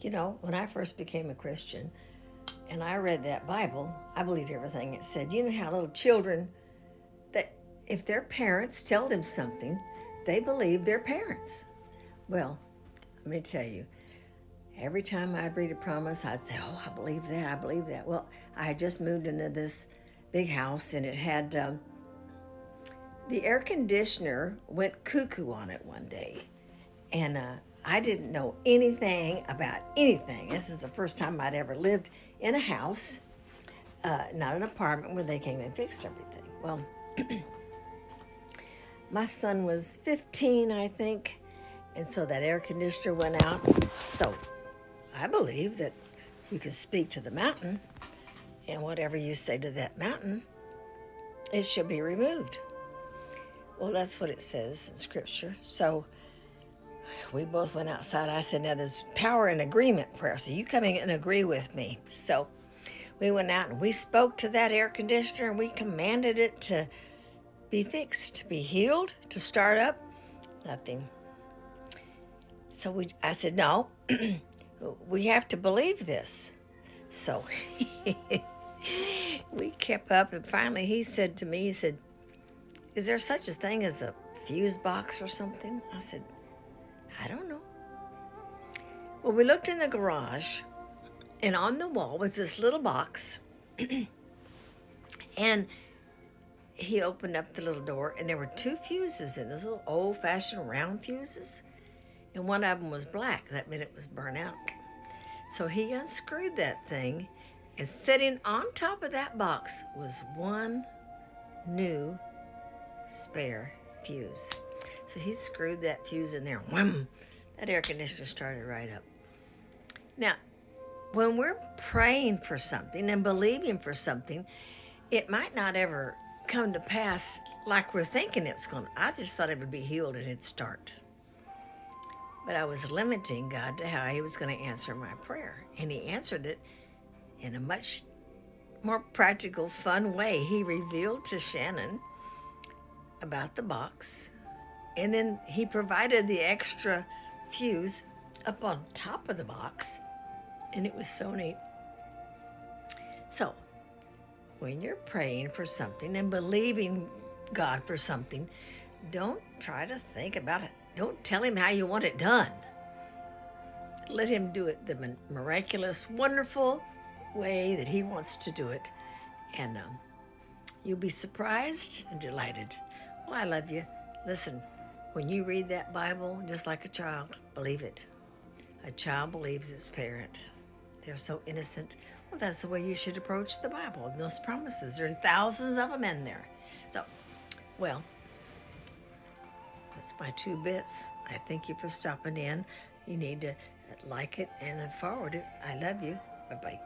When I first became a Christian and I read that Bible, I believed everything it said. You know how little children, that if their parents tell them something, they believe their parents. Well, let me tell you, every time I'd read a promise, I'd say, oh, I believe that, I believe that. Well, I had just moved into this big house, and it had, the air conditioner went cuckoo on it one day. And I didn't know anything about anything. This is the first time I'd ever lived in a house, not an apartment, where they came and fixed everything. Well, my son was 15, I think, and so that air conditioner went out. So I believe that you can speak to the mountain, and whatever you say to that mountain, it shall be removed. Well, that's what it says in Scripture. So we both went outside. I said, now there's power in agreement prayer, so you come in and agree with me. So we went out and we spoke to that air conditioner, and we commanded it to be fixed, to be healed, to start up. Nothing. So I said, no, we have to believe this. So we kept up, and finally he said to me, he said, is there such a thing as a fuse box or something? I said, I don't know. Well, we looked in the garage, and on the wall was this little box. And he opened up the little door, and there were two fuses in this, little old-fashioned round fuses. And one of them was black. That meant it was burnt out. So he unscrewed that thing, and sitting on top of that box was one new spare fuse. So he screwed that fuse in there. Wham! That air conditioner started right up. Now, when we're praying for something and believing for something, it might not ever come to pass like we're thinking it's going to. I just thought it would be healed and it'd start. But I was limiting God to how he was going to answer my prayer. And he answered it in a much more practical, fun way. He revealed to Shannon about the box, and then he provided the extra fuse up on top of the box, and it was so neat. So when you're praying for something and believing God for something, don't try to think about it. Don't tell him how you want it done. Let him do it the miraculous, wonderful way that he wants to do it, and you'll be surprised and delighted. Well, I love you. Listen, when you read that Bible, just like a child, believe it. A child believes its parent. They're so innocent. Well, that's the way you should approach the Bible and those promises. There are thousands of them in there. So, well, that's my 2 bits. I thank you for stopping in. You need to like it and forward it. I love you. Bye-bye.